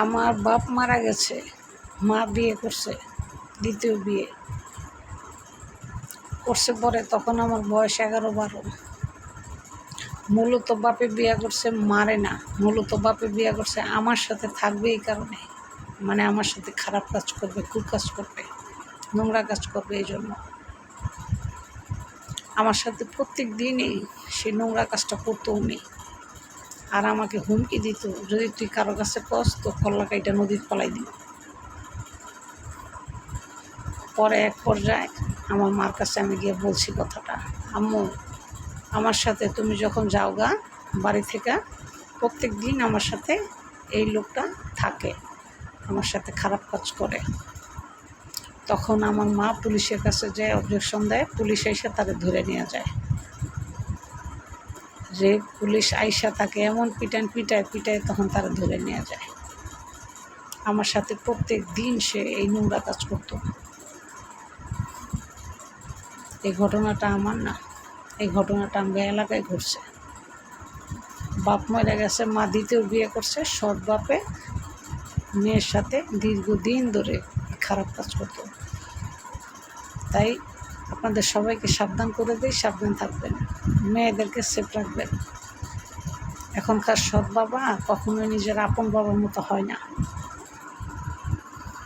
আমার বাপ মারা গেছে, মা বিয়ে করছে, দ্বিতীয় বিয়ে করছে পরে, তখন আমার বয়স 11-12। মূলত বাপে বিয়ে করছে মারে না, মূলত বাপে বিয়ে করছে আমার সাথে থাকবে এই কারণে, মানে আমার সাথে খারাপ কাজ করবে, কুকাজ করবে, নোংরা কাজ করবে। এই জন্য আমার সাথে প্রত্যেক দিনই সে নোংরা কাজটা করতেও নেই। আর আমাকে হুমকি দিত, যদি তুই কারো কাছে কস তো কল্লাকাইটা নদীর পালাই দিব। পরে এক পর্যায়ে আমার মার কাছে আমি গিয়ে বলছি কথাটা, আম্মু আমার সাথে তুমি যখন যাও গা বাড়ি থেকে, প্রত্যেক দিন আমার সাথে এই লোকটা থাকে, আমার সাথে খারাপ কাজ করে। তখন আমার মা পুলিশের কাছে যায়, অবজেকশন দেয়, পুলিশ এসে তাকে ধরে নিয়ে যায়। যে পুলিশ আইসা তাকে এমন পিটায় তখন তারা ধরে নিয়ে যায়। আমার সাথে প্রত্যেক দিন সে এই নোংরা কাজ করত। এই ঘটনাটা আমার না, এই ঘটনাটা আমরা এলাকায় ঘটছে। বাপ মারা গেছে, মা দ্বিতীয় বিয়ে করছে, সৎ বাপে মেয়ের সাথে দীর্ঘদিন ধরে খারাপ কাজ করত। তাই আপনাদের সবাইকে সাবধান করে দিই, সাবধান থাকবেন, মেয়েদেরকে সেফ রাখবেন। এখনকার সৎ বাবা কখনোই নিজের আপন বাবার মতো হয় না।